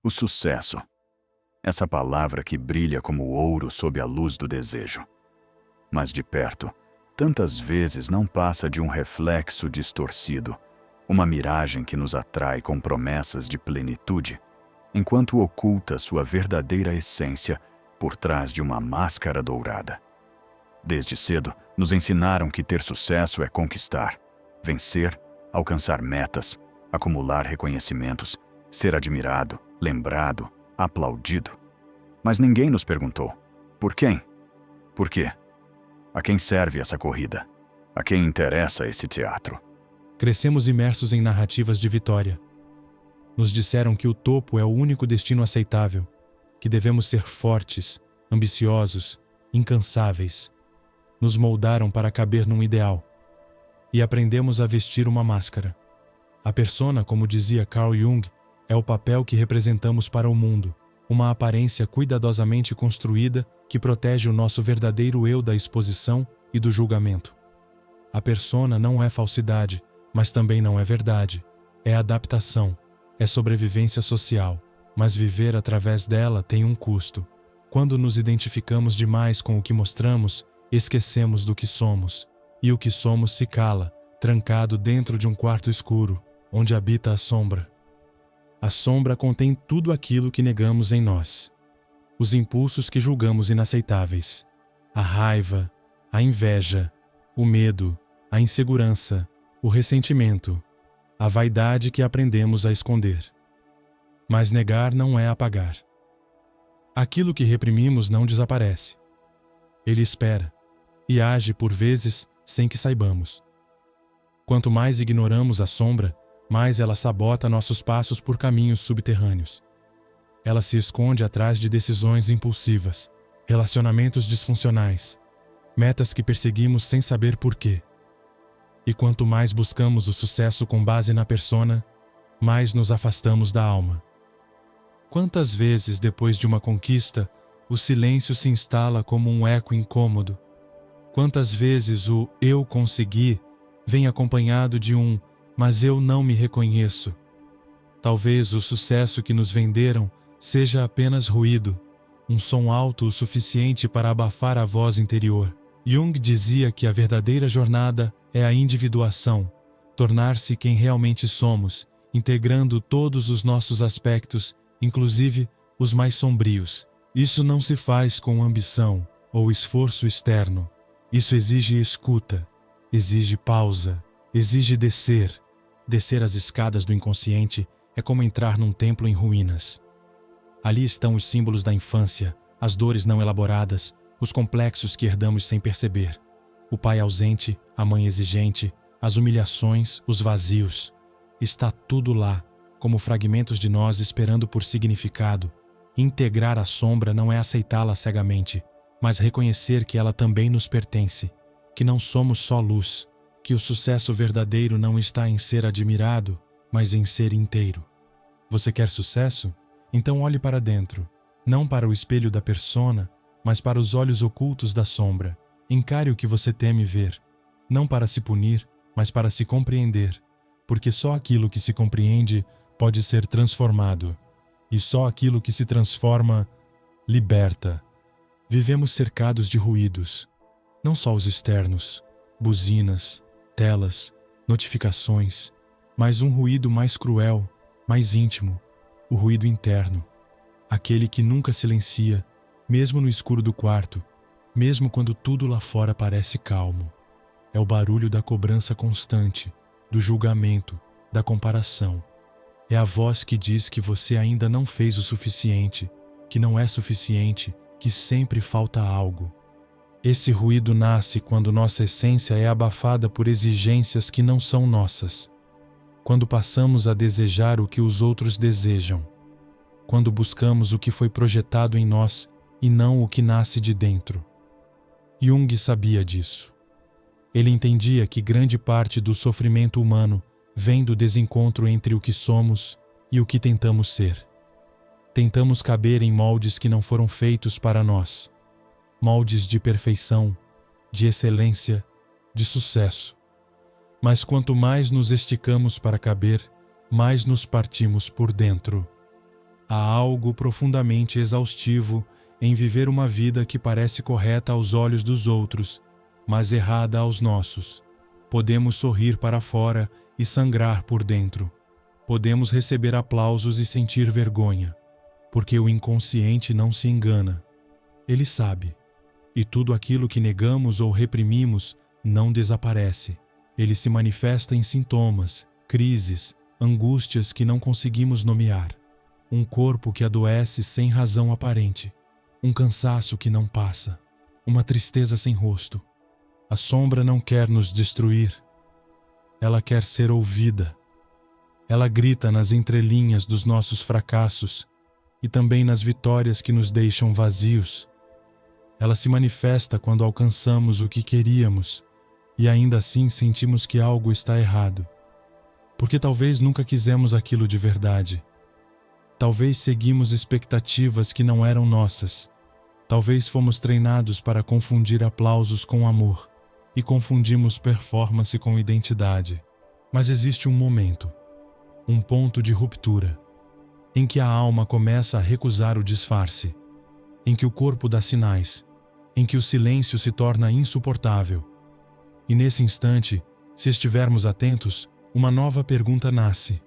O sucesso. Essa palavra que brilha como ouro sob a luz do desejo. Mas de perto, tantas vezes não passa de um reflexo distorcido, uma miragem que nos atrai com promessas de plenitude, enquanto oculta sua verdadeira essência por trás de uma máscara dourada. Desde cedo, nos ensinaram que ter sucesso é conquistar, vencer, alcançar metas, acumular reconhecimentos, ser admirado, lembrado, aplaudido. Mas ninguém nos perguntou: por quem? Por quê? A quem serve essa corrida? A quem interessa esse teatro? Crescemos imersos em narrativas de vitória. Nos disseram que o topo é o único destino aceitável, que devemos ser fortes, ambiciosos, incansáveis. Nos moldaram para caber num ideal. E aprendemos a vestir uma máscara. A persona, como dizia Carl Jung, é o papel que representamos para o mundo, uma aparência cuidadosamente construída que protege o nosso verdadeiro eu da exposição e do julgamento. A persona não é falsidade, mas também não é verdade. É adaptação, é sobrevivência social, mas viver através dela tem um custo. Quando nos identificamos demais com o que mostramos, esquecemos do que somos. E o que somos se cala, trancado dentro de um quarto escuro, onde habita a sombra. A sombra contém tudo aquilo que negamos em nós. Os impulsos que julgamos inaceitáveis. A raiva, a inveja, o medo, a insegurança, o ressentimento, a vaidade que aprendemos a esconder. Mas negar não é apagar. Aquilo que reprimimos não desaparece. Ele espera e age por vezes sem que saibamos. Quanto mais ignoramos a sombra, mais ela sabota nossos passos por caminhos subterrâneos. Ela se esconde atrás de decisões impulsivas, relacionamentos disfuncionais, metas que perseguimos sem saber porquê. E quanto mais buscamos o sucesso com base na persona, mais nos afastamos da alma. Quantas vezes, depois de uma conquista, o silêncio se instala como um eco incômodo? Quantas vezes o "eu consegui" vem acompanhado de um "mas eu não me reconheço"? Talvez o sucesso que nos venderam seja apenas ruído, um som alto o suficiente para abafar a voz interior. Jung dizia que a verdadeira jornada é a individuação, tornar-se quem realmente somos, integrando todos os nossos aspectos, inclusive os mais sombrios. Isso não se faz com ambição ou esforço externo. Isso exige escuta, exige pausa, exige descer. Descer as escadas do inconsciente é como entrar num templo em ruínas. Ali estão os símbolos da infância, as dores não elaboradas, os complexos que herdamos sem perceber. O pai ausente, a mãe exigente, as humilhações, os vazios. Está tudo lá, como fragmentos de nós esperando por significado. Integrar a sombra não é aceitá-la cegamente, mas reconhecer que ela também nos pertence, que não somos só luz, que o sucesso verdadeiro não está em ser admirado, mas em ser inteiro. Você quer sucesso? Então olhe para dentro, não para o espelho da persona, mas para os olhos ocultos da sombra. Encare o que você teme ver, não para se punir, mas para se compreender, porque só aquilo que se compreende pode ser transformado, e só aquilo que se transforma liberta. Vivemos cercados de ruídos, não só os externos, buzinas, telas, notificações, mas um ruído mais cruel, mais íntimo, o ruído interno, aquele que nunca silencia, mesmo no escuro do quarto, mesmo quando tudo lá fora parece calmo. É o barulho da cobrança constante, do julgamento, da comparação. É a voz que diz que você ainda não fez o suficiente, que não é suficiente, que sempre falta algo. Esse ruído nasce quando nossa essência é abafada por exigências que não são nossas. Quando passamos a desejar o que os outros desejam. Quando buscamos o que foi projetado em nós e não o que nasce de dentro. Jung sabia disso. Ele entendia que grande parte do sofrimento humano vem do desencontro entre o que somos e o que tentamos ser. Tentamos caber em moldes que não foram feitos para nós. Moldes de perfeição, de excelência, de sucesso. Mas quanto mais nos esticamos para caber, mais nos partimos por dentro. Há algo profundamente exaustivo em viver uma vida que parece correta aos olhos dos outros, mas errada aos nossos. Podemos sorrir para fora e sangrar por dentro. Podemos receber aplausos e sentir vergonha, porque o inconsciente não se engana. Ele sabe. E tudo aquilo que negamos ou reprimimos não desaparece. Ele se manifesta em sintomas, crises, angústias que não conseguimos nomear. Um corpo que adoece sem razão aparente. Um cansaço que não passa. Uma tristeza sem rosto. A sombra não quer nos destruir. Ela quer ser ouvida. Ela grita nas entrelinhas dos nossos fracassos e também nas vitórias que nos deixam vazios. Ela se manifesta quando alcançamos o que queríamos e ainda assim sentimos que algo está errado. Porque talvez nunca quisemos aquilo de verdade. Talvez seguimos expectativas que não eram nossas. Talvez fomos treinados para confundir aplausos com amor e confundimos performance com identidade. Mas existe um momento, um ponto de ruptura, em que a alma começa a recusar o disfarce, em que o corpo dá sinais, em que o silêncio se torna insuportável. E nesse instante, se estivermos atentos, uma nova pergunta nasce.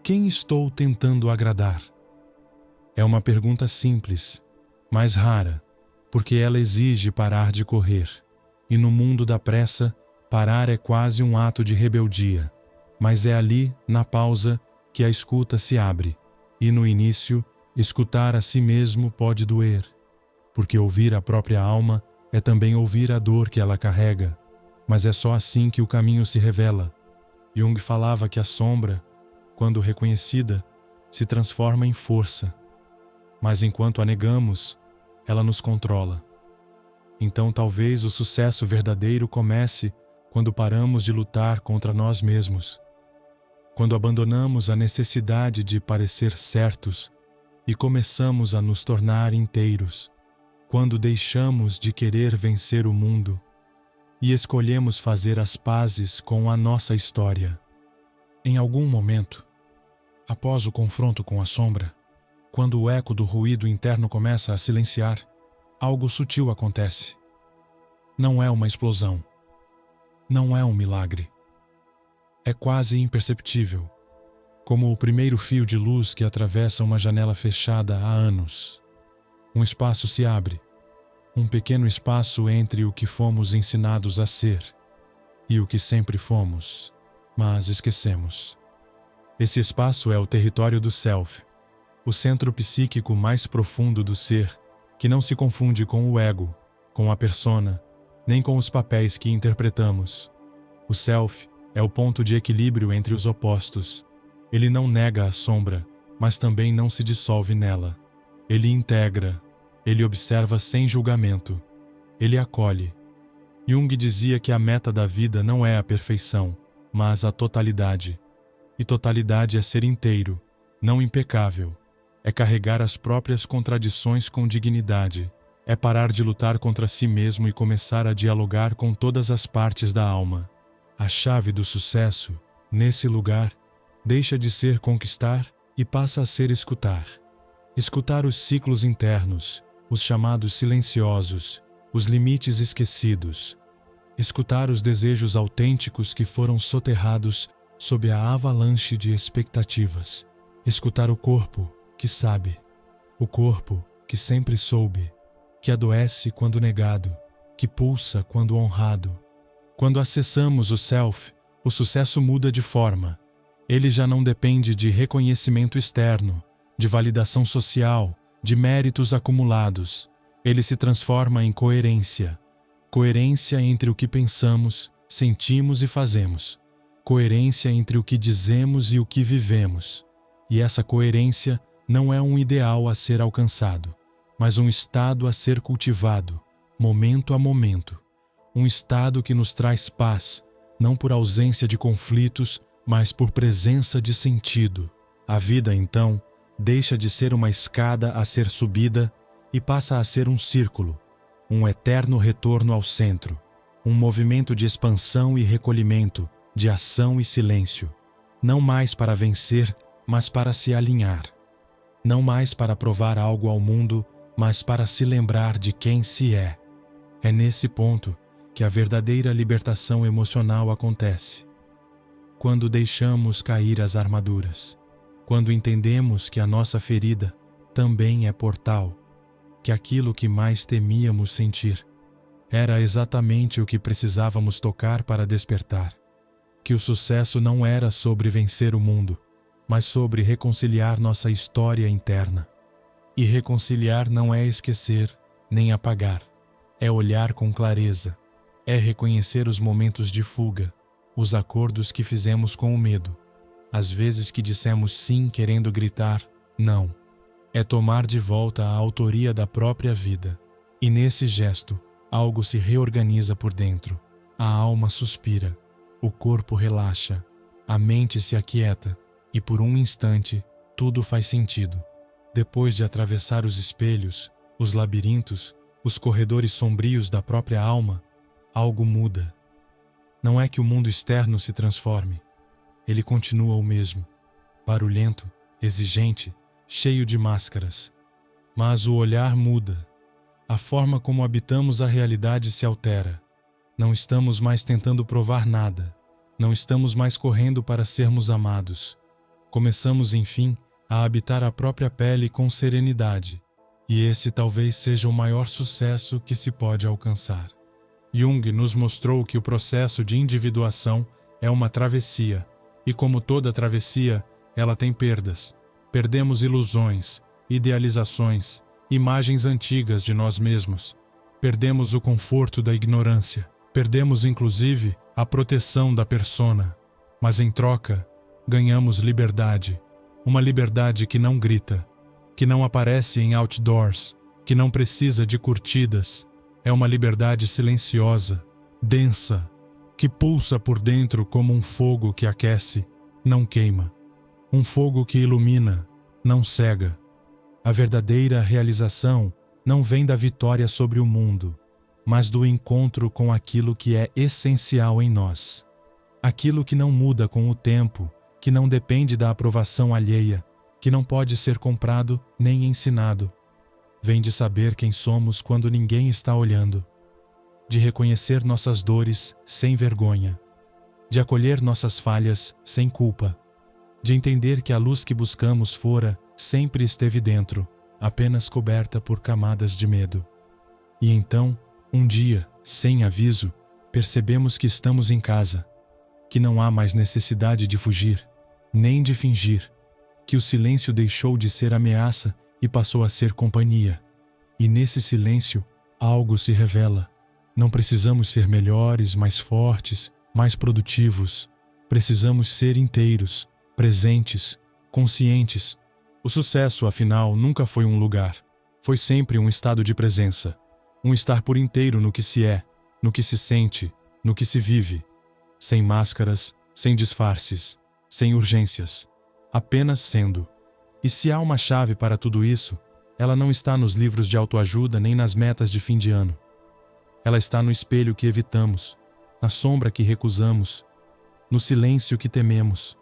Quem estou tentando agradar? É uma pergunta simples, mas rara, porque ela exige parar de correr. E no mundo da pressa, parar é quase um ato de rebeldia. Mas é ali, na pausa, que a escuta se abre. E no início, escutar a si mesmo pode doer. Porque ouvir a própria alma é também ouvir a dor que ela carrega. Mas é só assim que o caminho se revela. Jung falava que a sombra, quando reconhecida, se transforma em força. Mas enquanto a negamos, ela nos controla. Então talvez o sucesso verdadeiro comece quando paramos de lutar contra nós mesmos. Quando abandonamos a necessidade de parecer certos e começamos a nos tornar inteiros. Quando deixamos de querer vencer o mundo e escolhemos fazer as pazes com a nossa história. Em algum momento, após o confronto com a sombra, quando o eco do ruído interno começa a silenciar, algo sutil acontece. Não é uma explosão. Não é um milagre. É quase imperceptível, como o primeiro fio de luz que atravessa uma janela fechada há anos. Um espaço se abre, um pequeno espaço entre o que fomos ensinados a ser e o que sempre fomos, mas esquecemos. Esse espaço é o território do Self, o centro psíquico mais profundo do ser, que não se confunde com o ego, com a persona, nem com os papéis que interpretamos. O Self é o ponto de equilíbrio entre os opostos. Ele não nega a sombra, mas também não se dissolve nela. Ele integra, ele observa sem julgamento, ele acolhe. Jung dizia que a meta da vida não é a perfeição, mas a totalidade. E totalidade é ser inteiro, não impecável. É carregar as próprias contradições com dignidade. É parar de lutar contra si mesmo e começar a dialogar com todas as partes da alma. A chave do sucesso, nesse lugar, deixa de ser conquistar e passa a ser escutar. Escutar os ciclos internos, os chamados silenciosos, os limites esquecidos. Escutar os desejos autênticos que foram soterrados sob a avalanche de expectativas. Escutar o corpo que sabe, o corpo que sempre soube, que adoece quando negado, que pulsa quando honrado. Quando acessamos o Self, o sucesso muda de forma. Ele já não depende de reconhecimento externo, de validação social, de méritos acumulados. Ele se transforma em coerência. Coerência entre o que pensamos, sentimos e fazemos. Coerência entre o que dizemos e o que vivemos. E essa coerência não é um ideal a ser alcançado, mas um estado a ser cultivado, momento a momento. Um estado que nos traz paz, não por ausência de conflitos, mas por presença de sentido. A vida, então, deixa de ser uma escada a ser subida e passa a ser um círculo, um eterno retorno ao centro, um movimento de expansão e recolhimento, de ação e silêncio, não mais para vencer, mas para se alinhar. não mais para provar algo ao mundo, mas para se lembrar de quem se é. É nesse ponto que a verdadeira libertação emocional acontece. Quando deixamos cair as armaduras, quando entendemos que a nossa ferida também é portal, que aquilo que mais temíamos sentir era exatamente o que precisávamos tocar para despertar, que o sucesso não era sobre vencer o mundo, mas sobre reconciliar nossa história interna. E reconciliar não é esquecer, nem apagar. É olhar com clareza. É reconhecer os momentos de fuga, os acordos que fizemos com o medo, as vezes que dissemos sim querendo gritar não. É tomar de volta a autoria da própria vida. E nesse gesto, algo se reorganiza por dentro. A alma suspira, o corpo relaxa, a mente se aquieta e por um instante tudo faz sentido. Depois de atravessar os espelhos, os labirintos, os corredores sombrios da própria alma, algo muda. Não é que o mundo externo se transforme. Ele continua o mesmo, barulhento, exigente, cheio de máscaras. Mas o olhar muda. A forma como habitamos a realidade se altera. Não estamos mais tentando provar nada. Não estamos mais correndo para sermos amados. Começamos, enfim, a habitar a própria pele com serenidade. E esse talvez seja o maior sucesso que se pode alcançar. Jung nos mostrou que o processo de individuação é uma travessia, e como toda travessia, ela tem perdas. Perdemos ilusões, idealizações, imagens antigas de nós mesmos. Perdemos o conforto da ignorância. Perdemos, inclusive, a proteção da persona. Mas em troca, ganhamos liberdade. Uma liberdade que não grita, que não aparece em outdoors, que não precisa de curtidas. É uma liberdade silenciosa, densa, que pulsa por dentro como um fogo que aquece, não queima. Um fogo que ilumina, não cega. A verdadeira realização não vem da vitória sobre o mundo, mas do encontro com aquilo que é essencial em nós. Aquilo que não muda com o tempo, que não depende da aprovação alheia, que não pode ser comprado nem ensinado. Vem de saber quem somos quando ninguém está olhando, de reconhecer nossas dores sem vergonha, de acolher nossas falhas sem culpa, de entender que a luz que buscamos fora sempre esteve dentro, apenas coberta por camadas de medo. E então, um dia, sem aviso, percebemos que estamos em casa, que não há mais necessidade de fugir, nem de fingir, que o silêncio deixou de ser ameaça e passou a ser companhia. E nesse silêncio, algo se revela. Não precisamos ser melhores, mais fortes, mais produtivos. Precisamos ser inteiros, presentes, conscientes. O sucesso, afinal, nunca foi um lugar. Foi sempre um estado de presença. Um estar por inteiro no que se é, no que se sente, no que se vive. Sem máscaras, sem disfarces, sem urgências. Apenas sendo. E se há uma chave para tudo isso, ela não está nos livros de autoajuda nem nas metas de fim de ano. Ela está no espelho que evitamos, na sombra que recusamos, no silêncio que tememos.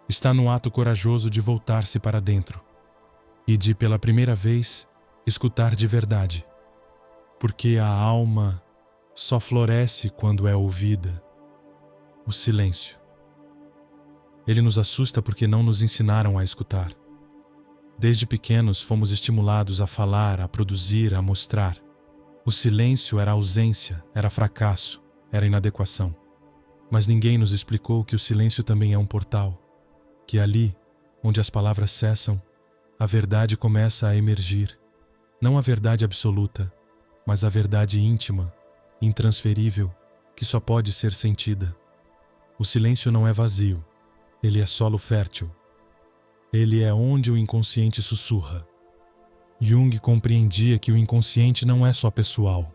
Está no ato corajoso de voltar-se para dentro e de, pela primeira vez, escutar de verdade. Porque a alma só floresce quando é ouvida. O silêncio. Ele nos assusta porque não nos ensinaram a escutar. Desde pequenos fomos estimulados a falar, a produzir, a mostrar. O silêncio era ausência, era fracasso, era inadequação. Mas ninguém nos explicou que o silêncio também é um portal, que ali, onde as palavras cessam, a verdade começa a emergir. Não a verdade absoluta, mas a verdade íntima, intransferível, que só pode ser sentida. O silêncio não é vazio, ele é solo fértil. Ele é onde o inconsciente sussurra. Jung compreendia que o inconsciente não é só pessoal.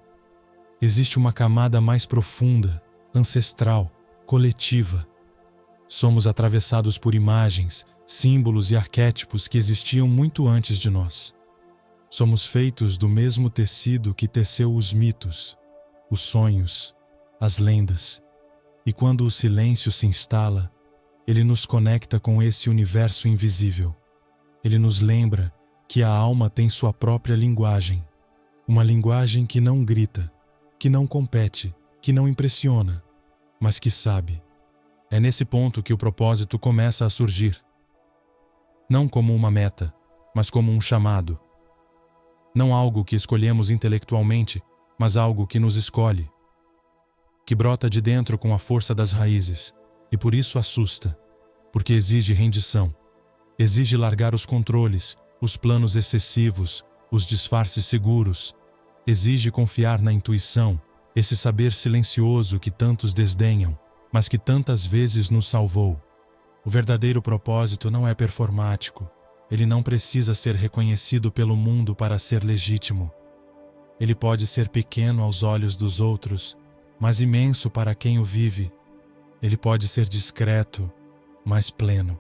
Existe uma camada mais profunda, ancestral, coletiva. Somos atravessados por imagens, símbolos e arquétipos que existiam muito antes de nós. Somos feitos do mesmo tecido que teceu os mitos, os sonhos, as lendas. E quando o silêncio se instala, ele nos conecta com esse universo invisível. Ele nos lembra que a alma tem sua própria linguagem, uma linguagem que não grita, que não compete, que não impressiona, mas que sabe. É nesse ponto que o propósito começa a surgir. Não como uma meta, mas como um chamado. Não algo que escolhemos intelectualmente, mas algo que nos escolhe, que brota de dentro com a força das raízes, e por isso assusta, porque exige rendição, exige largar os controles, os planos excessivos, os disfarces seguros, exige confiar na intuição, esse saber silencioso que tantos desdenham, mas que tantas vezes nos salvou. O verdadeiro propósito não é performático, ele não precisa ser reconhecido pelo mundo para ser legítimo. Ele pode ser pequeno aos olhos dos outros, mas imenso para quem o vive. Ele pode ser discreto, mas pleno.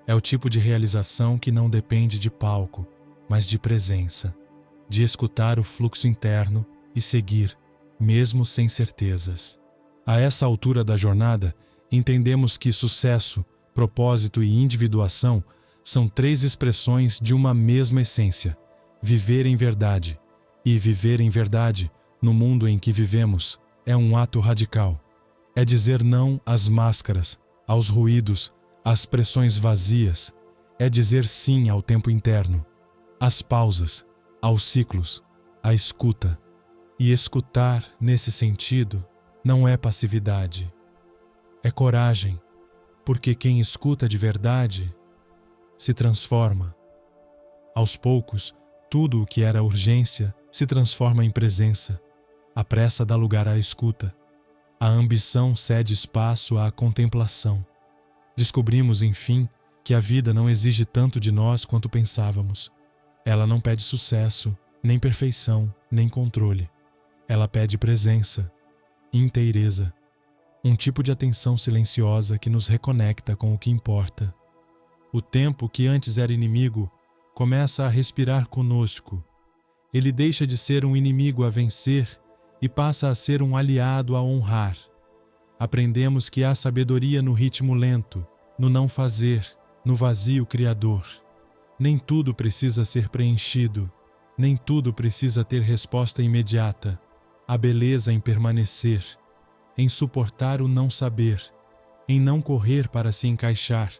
É o tipo de realização que não depende de palco, mas de presença, de escutar o fluxo interno e seguir, mesmo sem certezas. A essa altura da jornada, entendemos que sucesso, propósito e individuação são três expressões de uma mesma essência: viver em verdade. E viver em verdade, no mundo em que vivemos, é um ato radical. É dizer não às máscaras, aos ruídos, às pressões vazias. É dizer sim ao tempo interno, às pausas, aos ciclos, à escuta. E escutar, nesse sentido, não é passividade. É coragem, porque quem escuta de verdade se transforma. Aos poucos, tudo o que era urgência se transforma em presença. A pressa dá lugar à escuta. A ambição cede espaço à contemplação. Descobrimos, enfim, que a vida não exige tanto de nós quanto pensávamos. Ela não pede sucesso, nem perfeição, nem controle. Ela pede presença, inteireza, um tipo de atenção silenciosa que nos reconecta com o que importa. O tempo que antes era inimigo começa a respirar conosco. Ele deixa de ser um inimigo a vencer e passa a ser um aliado a honrar. Aprendemos que há sabedoria no ritmo lento, no não fazer, no vazio criador. Nem tudo precisa ser preenchido, nem tudo precisa ter resposta imediata. Há beleza em permanecer, em suportar o não saber, em não correr para se encaixar,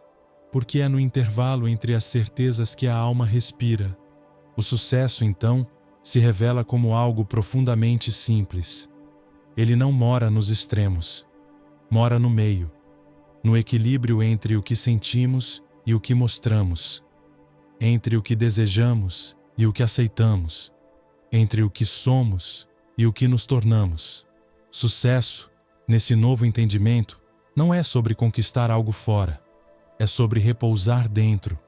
porque é no intervalo entre as certezas que a alma respira. O sucesso, então, se revela como algo profundamente simples. Ele não mora nos extremos, mora no meio, no equilíbrio entre o que sentimos e o que mostramos, entre o que desejamos e o que aceitamos, entre o que somos e o que nos tornamos. Sucesso, nesse novo entendimento, não é sobre conquistar algo fora, é sobre repousar dentro,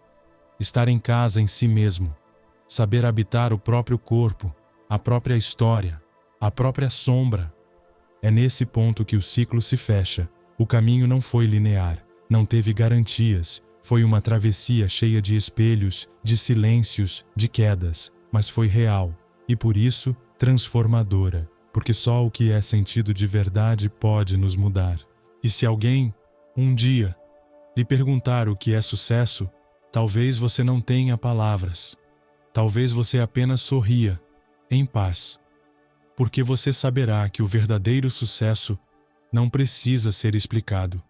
estar em casa em si mesmo, saber habitar o próprio corpo, a própria história, a própria sombra. É nesse ponto que o ciclo se fecha. O caminho não foi linear, não teve garantias, foi uma travessia cheia de espelhos, de silêncios, de quedas, mas foi real e, por isso, transformadora, porque só o que é sentido de verdade pode nos mudar. E se alguém, um dia, lhe perguntar o que é sucesso, talvez você não tenha palavras. Talvez você apenas sorria, em paz, porque você saberá que o verdadeiro sucesso não precisa ser explicado.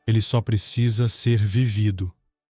Ele só precisa ser vivido.